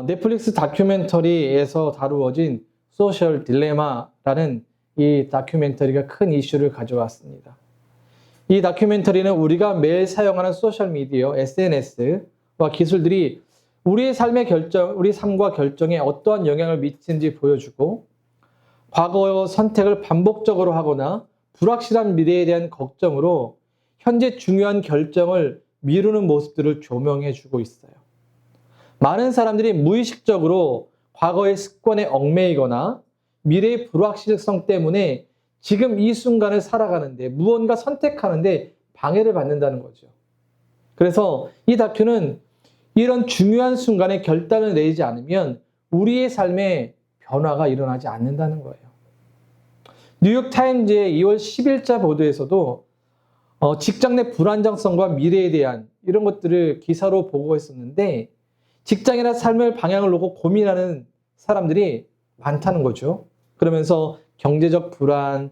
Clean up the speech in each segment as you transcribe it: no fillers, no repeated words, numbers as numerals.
넷플릭스 다큐멘터리에서 다루어진 소셜 딜레마라는 이 다큐멘터리가 큰 이슈를 가져왔습니다. 이 다큐멘터리는 우리가 매일 사용하는 소셜미디어, SNS와 기술들이 우리의 삶의 결정, 우리 삶과 결정에 어떠한 영향을 미치는지 보여주고, 과거 선택을 반복적으로 하거나 불확실한 미래에 대한 걱정으로 현재 중요한 결정을 미루는 모습들을 조명해주고 있어요. 많은 사람들이 무의식적으로 과거의 습관에 얽매이거나 미래의 불확실성 때문에 지금 이 순간을 살아가는데, 무언가 선택하는데 방해를 받는다는 거죠. 그래서 이 다큐는 이런 중요한 순간에 결단을 내리지 않으면 우리의 삶에 변화가 일어나지 않는다는 거예요. 뉴욕타임즈의 2월 10일자 보도에서도 직장 내 불안정성과 미래에 대한 이런 것들을 기사로 보고했었는데, 직장이나 삶의 방향을 놓고 고민하는 사람들이 많다는 거죠. 그러면서 경제적 불안,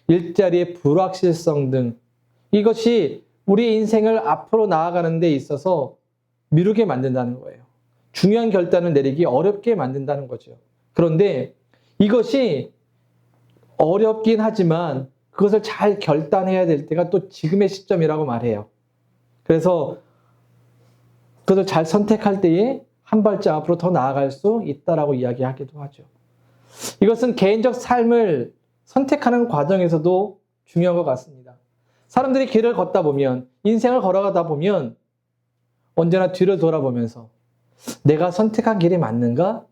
일자리의 불확실성 등 이것이 우리 인생을 앞으로 나아가는 데 있어서 미루게 만든다는 거예요. 중요한 결단을 내리기 어렵게 만든다는 거죠. 그런데 이것이 어렵긴 하지만 그것을 잘 결단해야 될 때가 또 지금의 시점이라고 말해요. 그래서 그것을 잘 선택할 때에 한 발짝 앞으로 더 나아갈 수 있다라고 이야기하기도 하죠. 이것은 개인적 삶을 선택하는 과정에서도 중요한 것 같습니다. 사람들이 길을 걷다 보면, 인생을 걸어가다 보면 언제나 뒤를 돌아보면서 내가 선택한 길이 맞는가?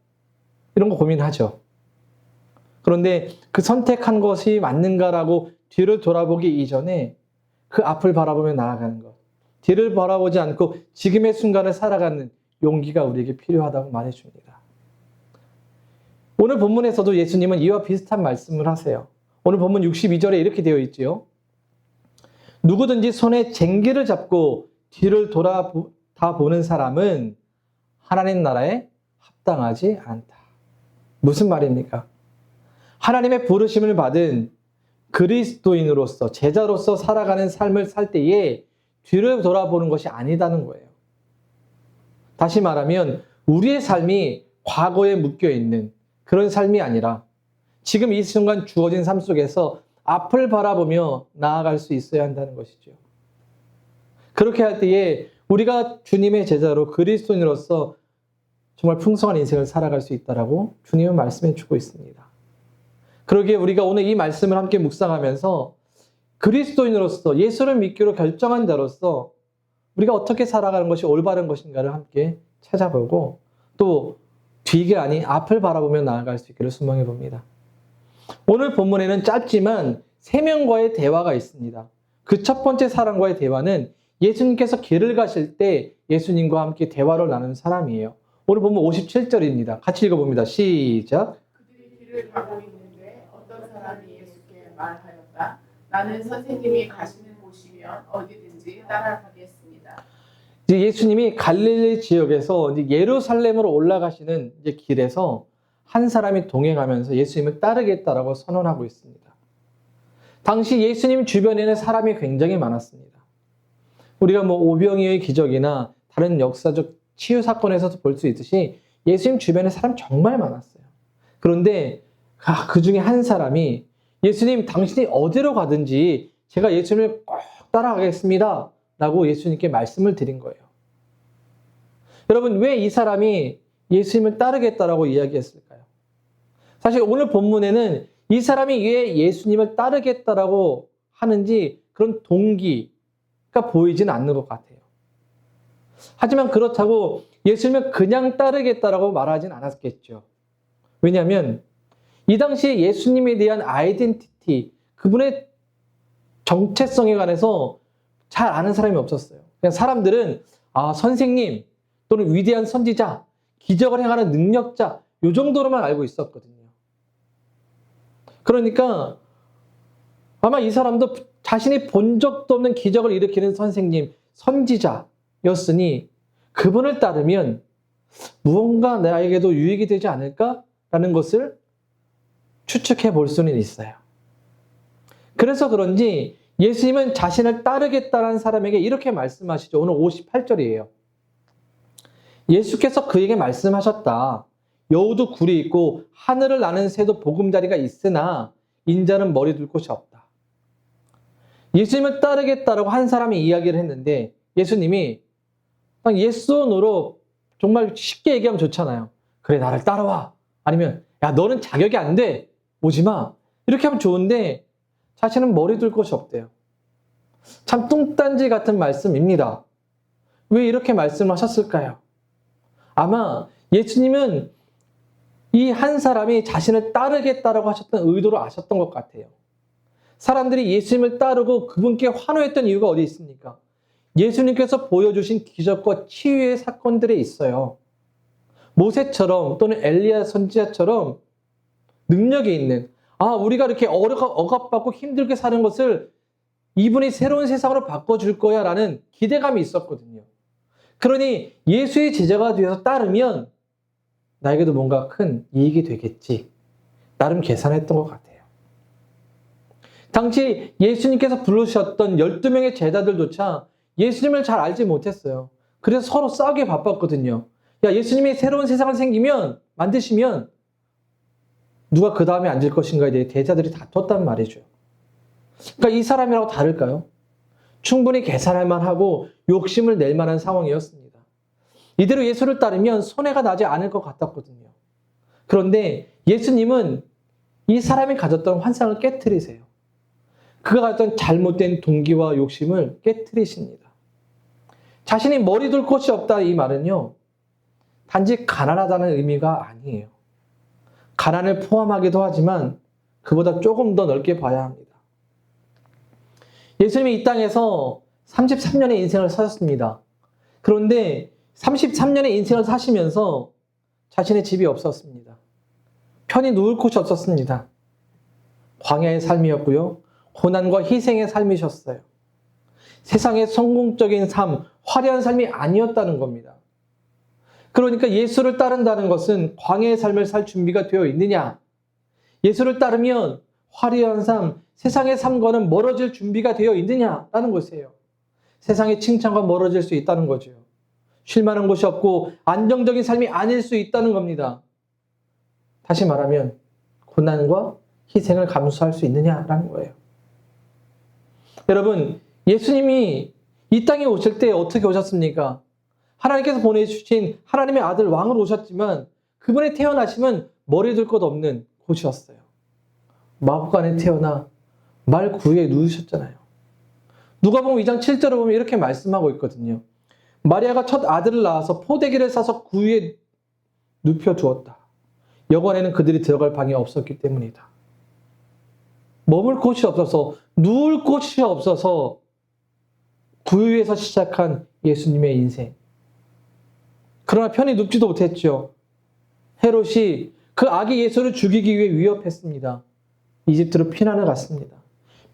이런 거 고민하죠. 그런데 그 선택한 것이 맞는가라고 뒤를 돌아보기 이전에 그 앞을 바라보며 나아가는 것, 뒤를 바라보지 않고 지금의 순간을 살아가는 용기가 우리에게 필요하다고 말해줍니다. 오늘 본문에서도 예수님은 이와 비슷한 말씀을 하세요. 오늘 본문 62절에 이렇게 되어 있지요. 누구든지 손에 쟁기를 잡고 뒤를 돌아보는 사람은 하나님 나라에 합당하지 않다. 무슨 말입니까? 하나님의 부르심을 받은 그리스도인으로서, 제자로서 살아가는 삶을 살 때에 뒤를 돌아보는 것이 아니다는 거예요. 다시 말하면 우리의 삶이 과거에 묶여있는 그런 삶이 아니라 지금 이 순간 주어진 삶 속에서 앞을 바라보며 나아갈 수 있어야 한다는 것이죠. 그렇게 할 때에 우리가 주님의 제자로 그리스도인으로서 정말 풍성한 인생을 살아갈 수 있다라고 주님은 말씀해 주고 있습니다. 그러기에 우리가 오늘 이 말씀을 함께 묵상하면서 그리스도인으로서 예수를 믿기로 결정한 자로서 우리가 어떻게 살아가는 것이 올바른 것인가를 함께 찾아보고 또 뒤가 아닌 앞을 바라보며 나아갈 수 있기를 소망해 봅니다. 오늘 본문에는 짧지만 3명과의 대화가 있습니다. 그 첫 번째 사람과의 대화는 예수님께서 길을 가실 때 예수님과 함께 대화를 나눈 사람이에요. 오늘 본문 57절입니다. 같이 읽어봅니다. 시작. 그들이 길을 가고 있는데 어떤 사람이 예수께 말하였다. 나는 선생님이 가시는 곳이면 어디든지 따라가겠습니다. 이제 예수님이 갈릴리 지역에서 이제 예루살렘으로 올라가시는 이제 길에서 한 사람이 동행하면서 예수님을 따르겠다라고 선언하고 있습니다. 당시 예수님 주변에는 사람이 굉장히 많았습니다. 우리가 오병이어의 기적이나 다른 역사적 치유 사건에서도 볼 수 있듯이 예수님 주변에 사람 정말 많았어요. 그런데 그 중에 한 사람이 예수님 당신이 어디로 가든지 제가 예수님을 꼭 따라가겠습니다 라고 예수님께 말씀을 드린 거예요. 여러분, 왜 이 사람이 예수님을 따르겠다라고 이야기했을까요? 사실 오늘 본문에는 이 사람이 왜 예수님을 따르겠다라고 하는지 그런 동기가 보이진 않는 것 같아요. 하지만 그렇다고 예수님을 그냥 따르겠다라고 말하진 않았겠죠. 왜냐하면 이 당시에 예수님에 대한 아이덴티티, 그분의 정체성에 관해서 잘 아는 사람이 없었어요. 그냥 사람들은 선생님 또는 위대한 선지자, 기적을 행하는 능력자 이 정도로만 알고 있었거든요. 그러니까 아마 이 사람도 자신이 본 적도 없는 기적을 일으키는 선생님, 선지자였으니 그분을 따르면 무언가 나에게도 유익이 되지 않을까라는 것을 추측해 볼 수는 있어요. 그래서 그런지 예수님은 자신을 따르겠다는 사람에게 이렇게 말씀하시죠. 오늘 58절이에요. 예수께서 그에게 말씀하셨다. 여우도 굴이 있고 하늘을 나는 새도 보금자리가 있으나 인자는 머리 둘 곳이 없다. 예수님을 따르겠다라고 한 사람이 이야기를 했는데 예수님이 딱 예스노로 정말 쉽게 얘기하면 좋잖아요. 그래, 나를 따라와. 아니면 야, 너는 자격이 안 돼. 오지 마. 이렇게 하면 좋은데 자신은 머리 둘 곳이 없대요. 참 뚱딴지 같은 말씀입니다. 왜 이렇게 말씀하셨을까요? 아마 예수님은 이 한 사람이 자신을 따르겠다라고 하셨던 의도를 아셨던 것 같아요. 사람들이 예수님을 따르고 그분께 환호했던 이유가 어디 있습니까? 예수님께서 보여주신 기적과 치유의 사건들에 있어요. 모세처럼 또는 엘리야 선지자처럼 능력이 있는, 우리가 이렇게 억압받고 힘들게 사는 것을 이분이 새로운 세상으로 바꿔줄 거야 라는 기대감이 있었거든요. 그러니 예수의 제자가 되어서 따르면 나에게도 뭔가 큰 이익이 되겠지. 나름 계산했던 것 같아요. 당시 예수님께서 부르셨던 12명의 제자들조차 예수님을 잘 알지 못했어요. 그래서 서로 싸우기 바빴거든요. 야, 예수님이 새로운 세상을 만드시면 누가 그 다음에 앉을 것인가에 대해 제자들이 다퉜단 말이죠. 그러니까 이 사람이라고 다를까요? 충분히 계산할 만하고 욕심을 낼 만한 상황이었습니다. 이대로 예수를 따르면 손해가 나지 않을 것 같았거든요. 그런데 예수님은 이 사람이 가졌던 환상을 깨트리세요. 그가 가졌던 잘못된 동기와 욕심을 깨트리십니다. 자신이 머리 둘 곳이 없다 이 말은요, 단지 가난하다는 의미가 아니에요. 가난을 포함하기도 하지만 그보다 조금 더 넓게 봐야 합니다. 예수님이 이 땅에서 33년의 인생을 사셨습니다. 그런데 33년의 인생을 사시면서 자신의 집이 없었습니다. 편히 누울 곳이 없었습니다. 광야의 삶이었고요. 고난과 희생의 삶이셨어요. 세상의 성공적인 삶, 화려한 삶이 아니었다는 겁니다. 그러니까 예수를 따른다는 것은 광야의 삶을 살 준비가 되어 있느냐? 예수를 따르면 화려한 삶, 세상의 삶과는 멀어질 준비가 되어 있느냐라는 것이에요. 세상의 칭찬과 멀어질 수 있다는 거죠. 쉴만한 곳이 없고 안정적인 삶이 아닐 수 있다는 겁니다. 다시 말하면 고난과 희생을 감수할 수 있느냐라는 거예요. 여러분, 예수님이 이 땅에 오실 때 어떻게 오셨습니까? 하나님께서 보내주신 하나님의 아들 왕으로 오셨지만 그분의 태어나심은 머리 둘 것 없는 곳이었어요. 마구간에 태어나 말 구유에 누우셨잖아요. 누가복음 2장 7절을 보면 이렇게 말씀하고 있거든요. 마리아가 첫 아들을 낳아서 포대기를 싸서 구유에 눕혀두었다. 여관에는 그들이 들어갈 방이 없었기 때문이다. 머물 곳이 없어서, 누울 곳이 없어서 구유에서 시작한 예수님의 인생. 그러나 편히 눕지도 못했죠. 헤롯이 그 아기 예수를 죽이기 위해 위협했습니다. 이집트로 피난을 갔습니다.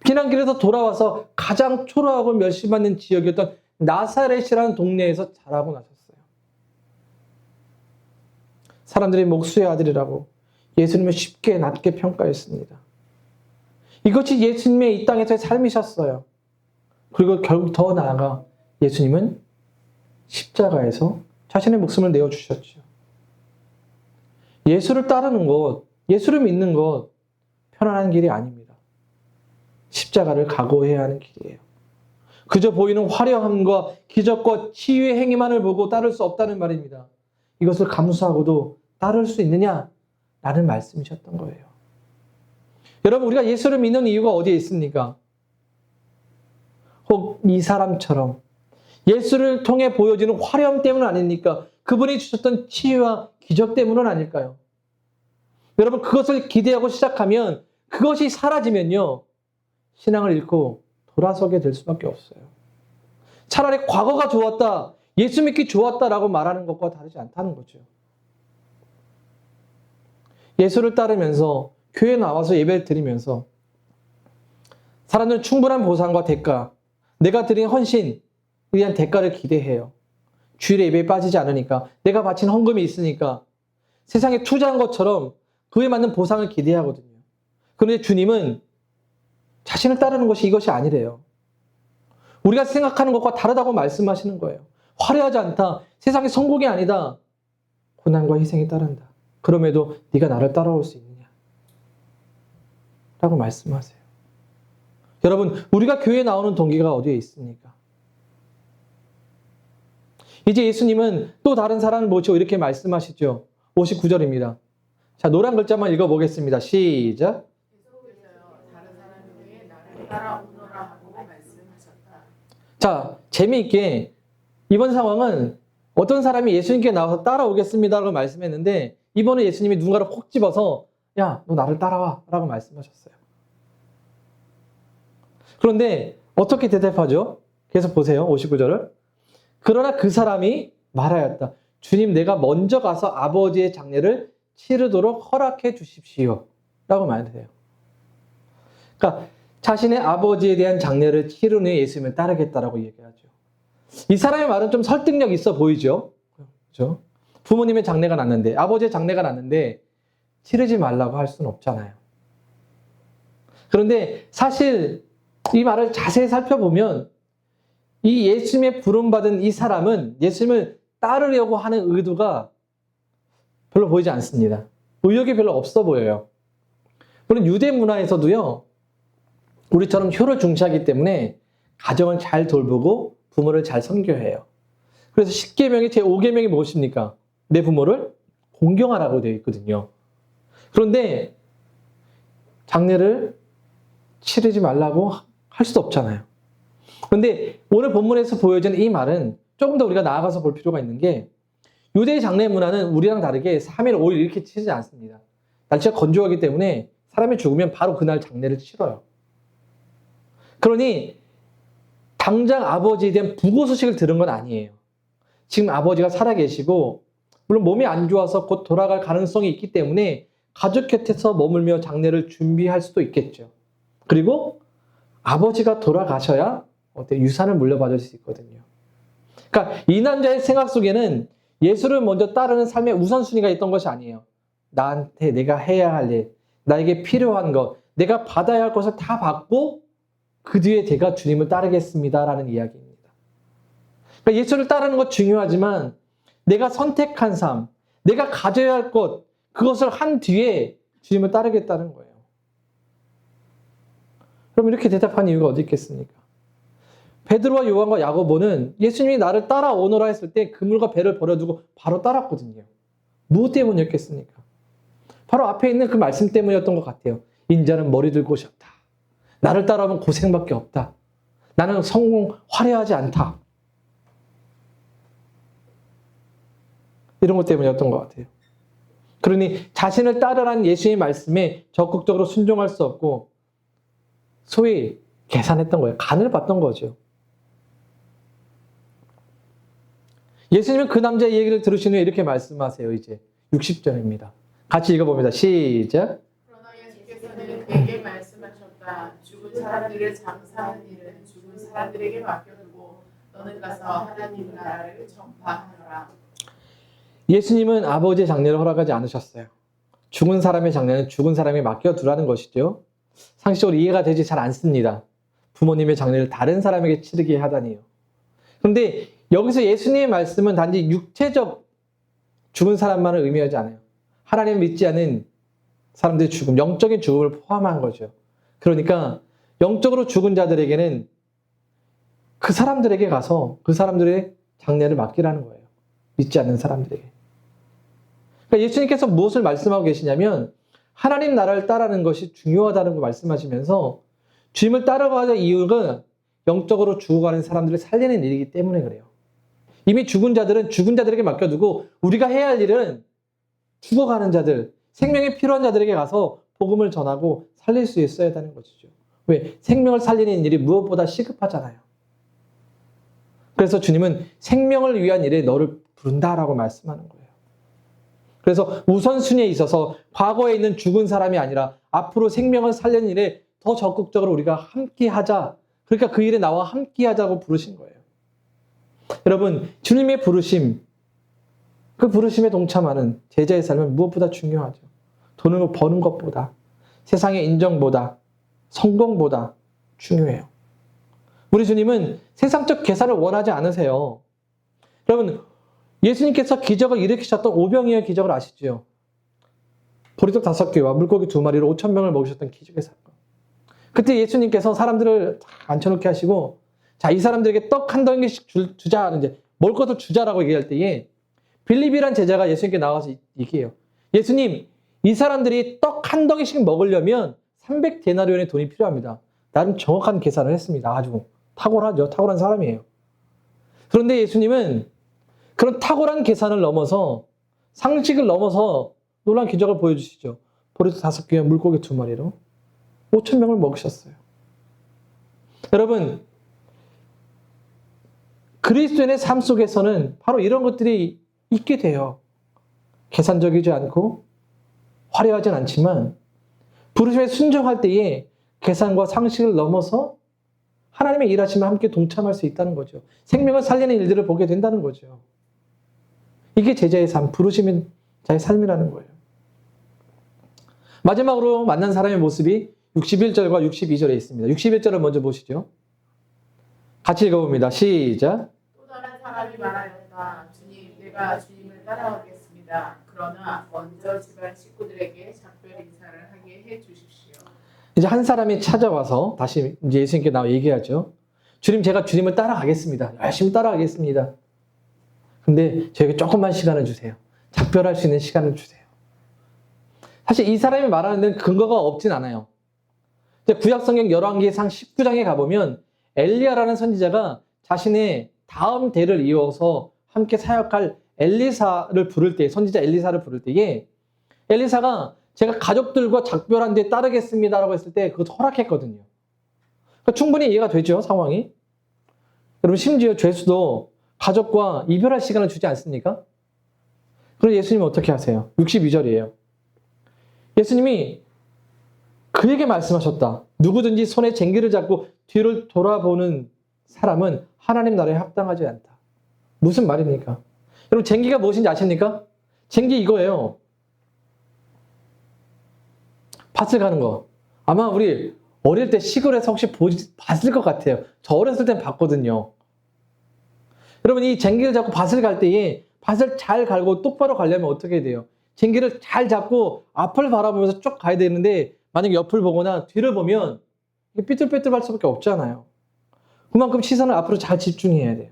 피난길에서 돌아와서 가장 초라하고 멸시받는 지역이었던 나사렛이라는 동네에서 자라고 나셨어요. 사람들이 목수의 아들이라고 예수님을 쉽게 낮게 평가했습니다. 이것이 예수님의 이 땅에서의 삶이셨어요. 그리고 결국 더 나아가 예수님은 십자가에서 자신의 목숨을 내어주셨죠. 예수를 따르는 것, 예수를 믿는 것 편안한 길이 아닙니다. 십자가를 각오해야 하는 길이에요. 그저 보이는 화려함과 기적과 치유의 행위만을 보고 따를 수 없다는 말입니다. 이것을 감수하고도 따를 수 있느냐라는 말씀이셨던 거예요. 여러분, 우리가 예수를 믿는 이유가 어디에 있습니까? 혹 이 사람처럼 예수를 통해 보여지는 화려함 때문은 아닙니까? 그분이 주셨던 치유와 기적 때문은 아닐까요? 여러분, 그것을 기대하고 시작하면 그것이 사라지면요, 신앙을 잃고 돌아서게 될 수밖에 없어요. 차라리 과거가 좋았다, 예수 믿기 좋았다라고 말하는 것과 다르지 않다는 거죠. 예수를 따르면서 교회에 나와서 예배를 드리면서 사람들은 충분한 보상과 대가, 내가 드린 헌신에 대한 대가를 기대해요. 주일에 예배에 빠지지 않으니까, 내가 바친 헌금이 있으니까 세상에 투자한 것처럼 그에 맞는 보상을 기대하거든요. 그런데 주님은 자신을 따르는 것이 이것이 아니래요. 우리가 생각하는 것과 다르다고 말씀하시는 거예요. 화려하지 않다. 세상의 성공이 아니다. 고난과 희생이 따른다. 그럼에도 네가 나를 따라올 수 있느냐? 라고 말씀하세요. 여러분, 우리가 교회에 나오는 동기가 어디에 있습니까? 이제 예수님은 또 다른 사람을 모시고 이렇게 말씀하시죠. 59절입니다. 자, 노란 글자만 읽어보겠습니다. 시작. 계속해서요. 다른 사람에게 나를 따라오너라 하고 말씀하셨다. 자, 재미있게 이번 상황은 어떤 사람이 예수님께 나와서 따라오겠습니다라고 말씀했는데 이번에 예수님이 누군가를 콕 집어서 야, 너 나를 따라와 라고 말씀하셨어요. 그런데 어떻게 대답하죠? 계속 보세요. 59절을. 그러나 그 사람이 말하였다. 주님, 내가 먼저 가서 아버지의 장례를 치르도록 허락해 주십시오. 라고 말해요. 그러니까 자신의 아버지에 대한 장례를 치른 후에 예수님을 따르겠다라고 얘기하죠. 이 사람의 말은 좀 설득력 있어 보이죠? 그렇죠? 부모님의 장례가 났는데, 아버지의 장례가 났는데 치르지 말라고 할 수는 없잖아요. 그런데 사실 이 말을 자세히 살펴보면 이 예수님의 부름받은 이 사람은 예수님을 따르려고 하는 의도가 별로 보이지 않습니다. 의욕이 별로 없어 보여요. 물론 유대 문화에서도요, 우리처럼 효를 중시하기 때문에 가정을 잘 돌보고 부모를 잘 섬겨해요. 그래서 10계명의 제5계명이 무엇입니까? 내 부모를 공경하라고 되어 있거든요. 그런데 장례를 치르지 말라고 할 수도 없잖아요. 그런데 오늘 본문에서 보여지는 이 말은 조금 더 우리가 나아가서 볼 필요가 있는 게 유대의 장례 문화는 우리랑 다르게 3일, 5일 이렇게 치르지 않습니다. 날씨가 건조하기 때문에 사람이 죽으면 바로 그날 장례를 치러요. 그러니 당장 아버지에 대한 부고 소식을 들은 건 아니에요. 지금 아버지가 살아계시고 물론 몸이 안 좋아서 곧 돌아갈 가능성이 있기 때문에 가족 곁에서 머물며 장례를 준비할 수도 있겠죠. 그리고 아버지가 돌아가셔야 유산을 물려받을 수 있거든요. 그러니까 이 남자의 생각 속에는 예수를 먼저 따르는 삶의 우선순위가 있던 것이 아니에요. 나한테 내가 해야 할 일, 나에게 필요한 것, 내가 받아야 할 것을 다 받고 그 뒤에 제가 주님을 따르겠습니다라는 이야기입니다. 그러니까 예수를 따르는 것 중요하지만 내가 선택한 삶, 내가 가져야 할 것, 그것을 한 뒤에 주님을 따르겠다는 거예요. 그럼 이렇게 대답한 이유가 어디 있겠습니까? 베드로와 요한과 야고보는 예수님이 나를 따라오너라 했을 때 그물과 배를 버려두고 바로 따랐거든요. 무엇 때문이었겠습니까? 바로 앞에 있는 그 말씀 때문이었던 것 같아요. 인자는 머리 들 곳이 없다. 나를 따라오면 고생밖에 없다. 나는 성공 화려하지 않다. 이런 것 때문이었던 것 같아요. 그러니 자신을 따르라는 예수의 말씀에 적극적으로 순종할 수 없고 소위 계산했던 거예요. 간을 봤던 거죠. 예수님은 그 남자의 얘기를 들으신 후에 이렇게 말씀하세요. 이제 60절입니다. 같이 읽어봅니다. 시작. 그러나 예수께서는 그에게 말씀하셨다. 죽은 사람들을 장사하는 일은 죽은 사람들에게 맡겨두고 너는 가서 하나님 나라를 전파하노라. 예수님은 아버지의 장례를 허락하지 않으셨어요. 죽은 사람의 장례는 죽은 사람에 맡겨두라는 것이죠. 상식적으로 이해가 되지 잘 않습니다. 부모님의 장례를 다른 사람에게 치르게 하다니요. 그런데 여기서 예수님의 말씀은 단지 육체적 죽은 사람만을 의미하지 않아요. 하나님을 믿지 않은 사람들의 죽음, 영적인 죽음을 포함한 거죠. 그러니까 영적으로 죽은 자들에게는 그 사람들에게 가서 그 사람들의 장례를 맡기라는 거예요. 믿지 않는 사람들에게. 그러니까 예수님께서 무엇을 말씀하고 계시냐면 하나님 나라를 따르는 것이 중요하다는 걸 말씀하시면서 주님을 따라가는 이유가 영적으로 죽어가는 사람들을 살리는 일이기 때문에 그래요. 이미 죽은 자들은 죽은 자들에게 맡겨두고 우리가 해야 할 일은 죽어가는 자들, 생명이 필요한 자들에게 가서 복음을 전하고 살릴 수 있어야 하는 것이죠. 왜? 생명을 살리는 일이 무엇보다 시급하잖아요. 그래서 주님은 생명을 위한 일에 너를 부른다라고 말씀하는 거예요. 그래서 우선순위에 있어서 과거에 있는 죽은 사람이 아니라 앞으로 생명을 살리는 일에 더 적극적으로 우리가 함께 하자. 그러니까 그 일에 나와 함께 하자고 부르신 거예요. 여러분, 주님의 부르심, 그 부르심에 동참하는 제자의 삶은 무엇보다 중요하죠. 돈을 버는 것보다, 세상의 인정보다, 성공보다 중요해요. 우리 주님은 세상적 계산을 원하지 않으세요. 여러분, 예수님께서 기적을 일으키셨던 오병이어 기적을 아시죠? 보리떡 5개와 물고기 2마리로 5,000명을 먹이셨던 기적의 사건. 그때 예수님께서 사람들을 앉혀놓게 하시고, 자, 이 사람들에게 떡 한 덩이씩 주자, 이제 먹을 것을 주자라고 얘기할 때에 빌립이란 제자가 예수님께 나와서 얘기해요. 예수님, 이 사람들이 떡 한 덩이씩 먹으려면 300데나리온의 돈이 필요합니다. 나름 정확한 계산을 했습니다. 아주 탁월하죠. 탁월한 사람이에요. 그런데 예수님은 그런 탁월한 계산을 넘어서, 상식을 넘어서 놀라운 기적을 보여주시죠. 보리떡 5개와 물고기 2마리로 5,000명을 먹으셨어요. 여러분, 그리스도인의 삶 속에서는 바로 이런 것들이 있게 돼요. 계산적이지 않고 화려하진 않지만 부르심에 순종할 때에 계산과 상식을 넘어서 하나님의 일하심에 함께 동참할 수 있다는 거죠. 생명을 살리는 일들을 보게 된다는 거죠. 이게 제자의 삶, 부르심인 자의 삶이라는 거예요. 마지막으로 만난 사람의 모습이 61절과 62절에 있습니다. 61절을 먼저 보시죠. 같이 읽어봅니다. 시작. 또 다른 사람이 말하였다. 주님, 내가 주님을 따라가겠습니다. 그러나 먼저 집안 식구들에게 작별 인사를 하게 해 주십시오. 이제 한 사람이 찾아와서 다시 이제 예수님께 나와 얘기하죠. 주님, 제가 주님을 따라가겠습니다. 열심히 따라가겠습니다. 근데 저에게 조금만 시간을 주세요. 작별할 수 있는 시간을 주세요. 사실 이 사람이 말하는 데는 근거가 없진 않아요. 구약성경 열왕기상 19장에 가보면 엘리야라는 선지자가 자신의 다음 대를 이어서 함께 사역할 엘리사를 부를 때, 선지자 엘리사를 부를 때에 엘리사가 제가 가족들과 작별한 뒤에 따르겠습니다라고 했을 때 그것도 허락했거든요. 그러니까 충분히 이해가 되죠, 상황이. 여러분, 심지어 죄수도 가족과 이별할 시간을 주지 않습니까? 그럼 예수님은 어떻게 하세요? 62절이에요. 예수님이 그에게 말씀하셨다. 누구든지 손에 쟁기를 잡고 뒤를 돌아보는 사람은 하나님 나라에 합당하지 않다. 무슨 말입니까? 여러분, 쟁기가 무엇인지 아십니까? 쟁기 이거예요. 밭을 가는 거. 아마 우리 어릴 때 시골에서 혹시 봤을 것 같아요. 저 어렸을 땐 봤거든요. 여러분, 이 쟁기를 잡고 밭을 갈 때에 밭을 잘 갈고 똑바로 가려면 어떻게 돼요? 쟁기를 잘 잡고 앞을 바라보면서 쭉 가야 되는데 만약에 옆을 보거나 뒤를 보면 삐뚤빼뚤할 수밖에 없잖아요. 그만큼 시선을 앞으로 잘 집중해야 돼요.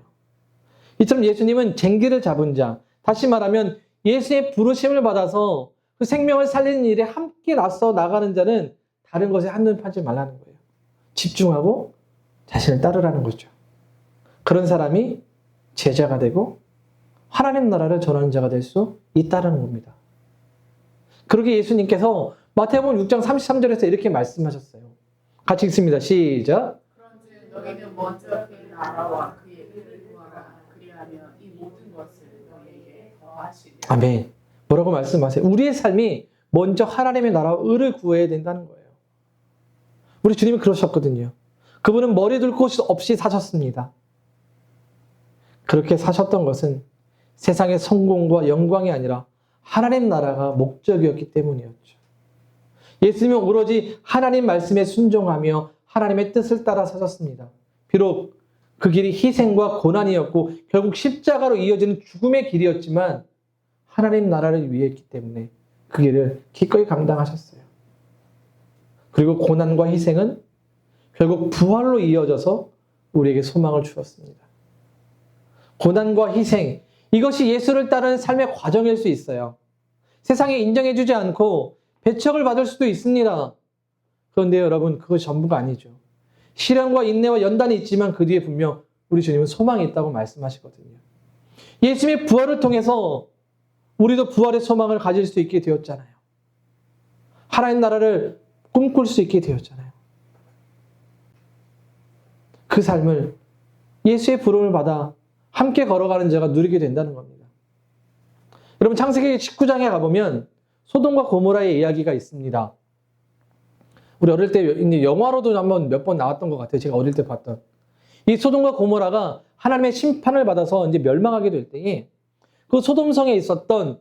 이처럼 예수님은 쟁기를 잡은 자, 다시 말하면 예수의 부르심을 받아서 그 생명을 살리는 일에 함께 나서 나가는 자는 다른 것에 한눈 파지 말라는 거예요. 집중하고 자신을 따르라는 거죠. 그런 사람이 제자가 되고 하나님 나라를 전하는 자가 될 수 있다는 겁니다. 그러게 예수님께서 마태복음 6장 33절에서 이렇게 말씀하셨어요. 같이 읽습니다. 시작. 그런즉 너희는 먼저 그의 나라와 그의 의를 구하라. 그리하면 이 모든 것을 너희에게 더하시리라. 아멘. 뭐라고 말씀하세요? 우리의 삶이 먼저 하나님의 나라와 의를 구해야 된다는 거예요. 우리 주님은 그러셨거든요. 그분은 머리 둘 곳 없이 사셨습니다. 그렇게 사셨던 것은 세상의 성공과 영광이 아니라 하나님 나라가 목적이었기 때문이었죠. 예수님은 오로지 하나님 말씀에 순종하며 하나님의 뜻을 따라 사셨습니다. 비록 그 길이 희생과 고난이었고 결국 십자가로 이어지는 죽음의 길이었지만 하나님 나라를 위했기 때문에 그 길을 기꺼이 감당하셨어요. 그리고 고난과 희생은 결국 부활로 이어져서 우리에게 소망을 주었습니다. 고난과 희생, 이것이 예수를 따르는 삶의 과정일 수 있어요. 세상에 인정해주지 않고 배척을 받을 수도 있습니다. 그런데 여러분, 그것이 전부가 아니죠. 시련과 인내와 연단이 있지만 그 뒤에 분명 우리 주님은 소망이 있다고 말씀하시거든요. 예수님의 부활을 통해서 우리도 부활의 소망을 가질 수 있게 되었잖아요. 하나님 나라를 꿈꿀 수 있게 되었잖아요. 그 삶을 예수의 부름을 받아 함께 걸어가는 자가 누리게 된다는 겁니다. 여러분, 창세기 19장에 가보면 소돔과 고모라의 이야기가 있습니다. 우리 어릴 때 영화로도 한번 몇 번 나왔던 것 같아요. 제가 어릴 때 봤던. 이 소돔과 고모라가 하나님의 심판을 받아서 이제 멸망하게 될 때에 그 소돔성에 있었던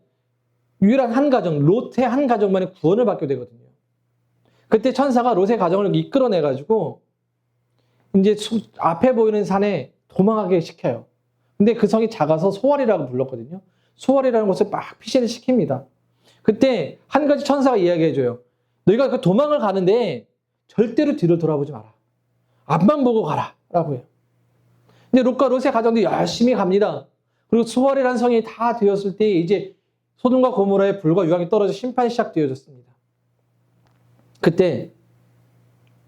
유일한 한 가정, 롯의 한 가정만이 구원을 받게 되거든요. 그때 천사가 롯의 가정을 이끌어내가지고 이제 앞에 보이는 산에 도망하게 시켜요. 근데 그 성이 작아서 소알이라고 불렀거든요. 소알이라는 곳을 막 피신을 시킵니다. 그때 한 가지 천사가 이야기해줘요. 너희가 그 도망을 가는데 절대로 뒤를 돌아보지 마라. 앞만 보고 가라. 라고 해요. 근데 롯과 롯의 가정들이 열심히 갑니다. 그리고 소알이라는 성이 다 되었을 때 이제 소돔과 고모라의 불과 유황이 떨어져 심판이 시작되어졌습니다. 그때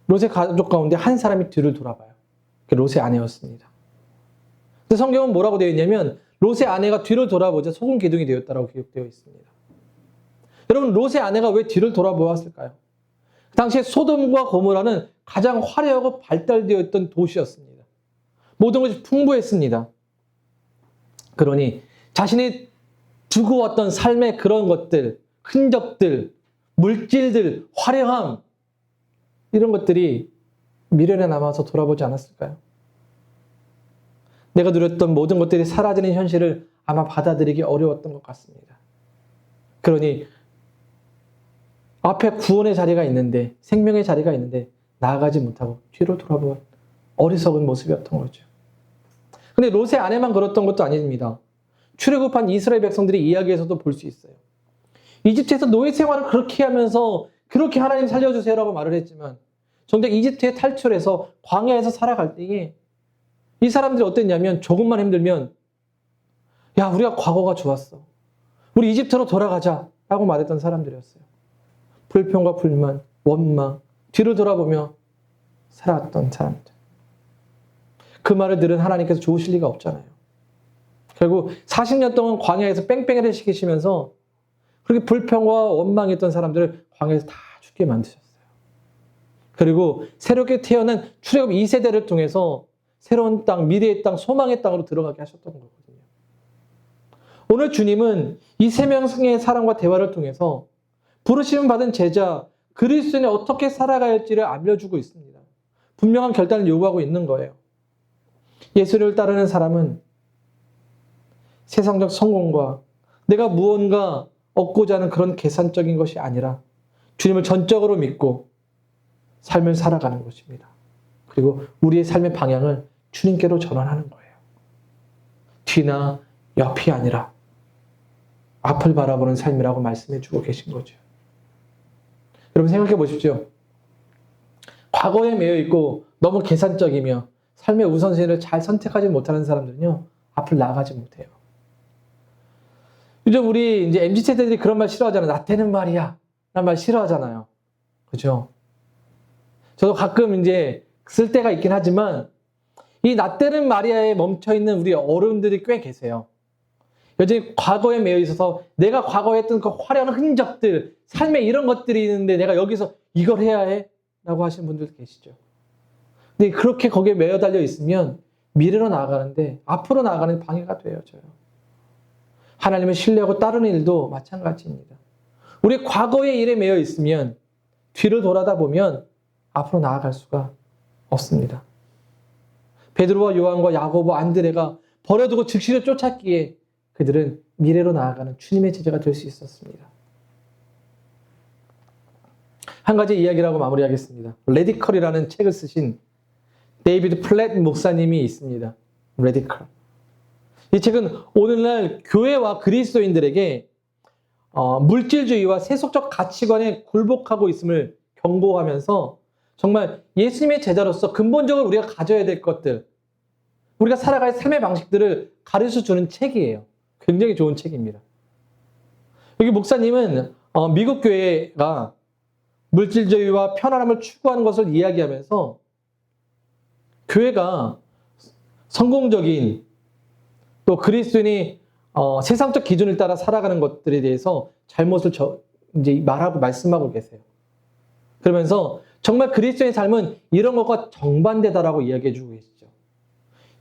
롯의 가족 가운데 한 사람이 뒤를 돌아봐요. 그게 롯의 아내였습니다. 근데 성경은 뭐라고 되어 있냐면 롯의 아내가 뒤를 돌아보자 소금 기둥이 되었다라고 기록되어 있습니다. 여러분, 롯의 아내가 왜 뒤를 돌아보았을까요? 그 당시에 소돔과 고모라는 가장 화려하고 발달되어 있던 도시였습니다. 모든 것이 풍부했습니다. 그러니 자신이 두고 왔던 삶의 그런 것들, 흔적들, 물질들, 화려함, 이런 것들이 미련에 남아서 돌아보지 않았을까요? 내가 누렸던 모든 것들이 사라지는 현실을 아마 받아들이기 어려웠던 것 같습니다. 그러니 앞에 구원의 자리가 있는데, 생명의 자리가 있는데 나아가지 못하고 뒤로 돌아본 어리석은 모습이었던 거죠. 근데 롯의 아내만 그랬던 것도 아닙니다. 출애굽한 이스라엘 백성들의 이야기에서도 볼 수 있어요. 이집트에서 노예 생활을 그렇게 하면서 그렇게 하나님 살려주세요라고 말을 했지만 정작 이집트에 탈출해서 광야에서 살아갈 때에 이 사람들이 어땠냐면 조금만 힘들면 야, 우리가 과거가 좋았어. 우리 이집트로 돌아가자 라고 말했던 사람들이었어요. 불평과 불만, 원망, 뒤를 돌아보며 살아왔던 사람들. 그 말을 들은 하나님께서 좋으실 리가 없잖아요. 결국 40년 동안 광야에서 뺑뺑이를 시키시면서 그렇게 불평과 원망했던 사람들을 광야에서 다 죽게 만드셨어요. 그리고 새롭게 태어난 출애굽 2세대를 통해서 새로운 땅, 미래의 땅, 소망의 땅으로 들어가게 하셨던 거거든요. 오늘 주님은 이 세 명의 사람과 대화를 통해서 부르심을 받은 제자 그리스도인이 어떻게 살아가야 할지를 알려주고 있습니다. 분명한 결단을 요구하고 있는 거예요. 예수를 따르는 사람은 세상적 성공과 내가 무언가 얻고자 하는 그런 계산적인 것이 아니라 주님을 전적으로 믿고 삶을 살아가는 것입니다. 그리고 우리의 삶의 방향을 주님께로 전환하는 거예요. 뒤나 옆이 아니라 앞을 바라보는 삶이라고 말씀해 주고 계신 거죠. 여러분 생각해 보십시오. 과거에 매여 있고 너무 계산적이며 삶의 우선순위를 잘 선택하지 못하는 사람들은요, 앞을 나아가지 못해요. 요즘 우리 이제 MZ세대들이 그런 말 싫어하잖아요. 나 때는 말이야. 라는 말 싫어하잖아요. 그죠? 저도 가끔 이제 쓸 때가 있긴 하지만 이 나 때는 말이야에 멈춰있는 우리 어른들이 꽤 계세요. 여전히 과거에 매여 있어서 내가 과거에 했던 그 화려한 흔적들, 삶에 이런 것들이 있는데 내가 여기서 이걸 해야 해? 라고 하시는 분들도 계시죠. 근데 그렇게 거기에 매여 달려 있으면 미래로 나아가는데 앞으로 나아가는 방해가 되어져요. 하나님을 신뢰하고 따르는 일도 마찬가지입니다. 우리 과거의 일에 매여 있으면 뒤를 돌아다 보면 앞으로 나아갈 수가 없습니다. 베드로와 요한과 야고보, 안드레가 버려두고 즉시를 쫓았기에 그들은 미래로 나아가는 주님의 제자가 될 수 있었습니다. 한 가지 이야기라고 마무리하겠습니다. 레디컬이라는 책을 쓰신 데이비드 플랫 목사님이 있습니다. 레디컬. 이 책은 오늘날 교회와 그리스도인들에게 물질주의와 세속적 가치관에 굴복하고 있음을 경고하면서 정말 예수님의 제자로서 근본적으로 우리가 가져야 될 것들, 우리가 살아갈 삶의 방식들을 가르쳐주는 책이에요. 굉장히 좋은 책입니다. 여기 목사님은 미국 교회가 물질주의와 편안함을 추구하는 것을 이야기하면서 교회가 성공적인 또 그리스도인이 세상적 기준을 따라 살아가는 것들에 대해서 잘못을 이제 말씀하고 계세요. 그러면서 정말 그리스도의 삶은 이런 것과 정반대다라고 이야기해주고 계시죠.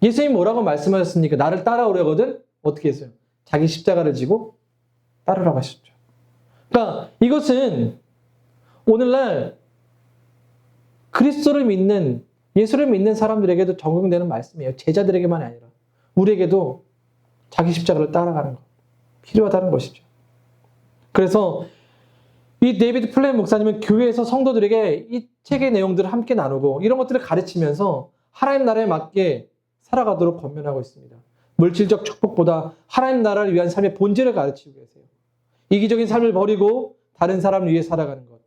예수님이 뭐라고 말씀하셨습니까? 나를 따라오려거든 어떻게 했어요? 자기 십자가를 지고 따르라고 하셨죠. 그러니까 이것은 오늘날 그리스도를 믿는, 예수를 믿는 사람들에게도 적용되는 말씀이에요. 제자들에게만이 아니라 우리에게도 자기 십자가를 따라가는 것 필요하다는 것이죠. 그래서 이 데이비드 플랫 목사님은 교회에서 성도들에게 이 책의 내용들을 함께 나누고 이런 것들을 가르치면서 하나님 나라에 맞게 살아가도록 권면하고 있습니다. 물질적 축복보다 하나님 나라를 위한 삶의 본질을 가르치고 계세요. 이기적인 삶을 버리고 다른 사람을 위해 살아가는 것.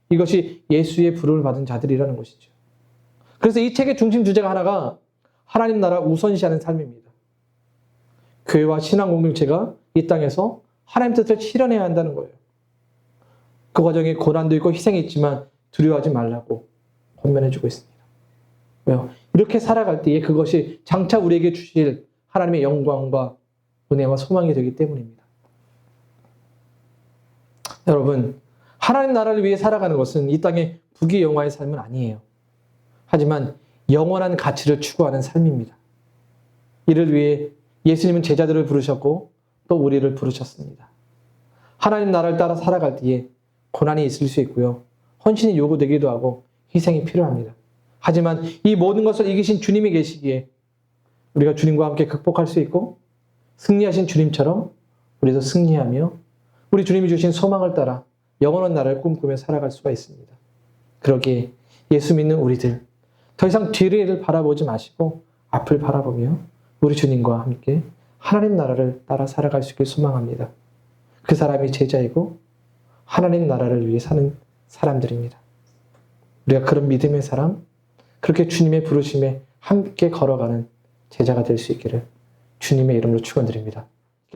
이것이 예수의 부름을 받은 자들이라는 것이죠. 그래서 이 책의 중심 주제가 하나가 하나님 나라 우선시하는 삶입니다. 교회와 신앙 공동체가 이 땅에서 하나님 뜻을 실현해야 한다는 거예요. 그 과정에 고난도 있고 희생이 있지만 두려워하지 말라고 권면해주고 있습니다. 왜요? 이렇게 살아갈 때에 그것이 장차 우리에게 주실 하나님의 영광과 은혜와 소망이 되기 때문입니다. 여러분, 하나님 나라를 위해 살아가는 것은 이 땅의 부귀영화의 삶은 아니에요. 하지만 영원한 가치를 추구하는 삶입니다. 이를 위해 예수님은 제자들을 부르셨고 또 우리를 부르셨습니다. 하나님 나라를 따라 살아갈 때에 고난이 있을 수 있고요. 헌신이 요구되기도 하고 희생이 필요합니다. 하지만 이 모든 것을 이기신 주님이 계시기에 우리가 주님과 함께 극복할 수 있고 승리하신 주님처럼 우리도 승리하며 우리 주님이 주신 소망을 따라 영원한 나라를 꿈꾸며 살아갈 수가 있습니다. 그러기에 예수 믿는 우리들 더 이상 뒤를 바라보지 마시고 앞을 바라보며 우리 주님과 함께 하나님 나라를 따라 살아갈 수 있길 소망합니다. 그 사람이 제자이고 하나님 나라를 위해 사는 사람들입니다. 우리가 그런 믿음의 사람, 그렇게 주님의 부르심에 함께 걸어가는 제자가 될 수 있기를 주님의 이름으로 축원드립니다.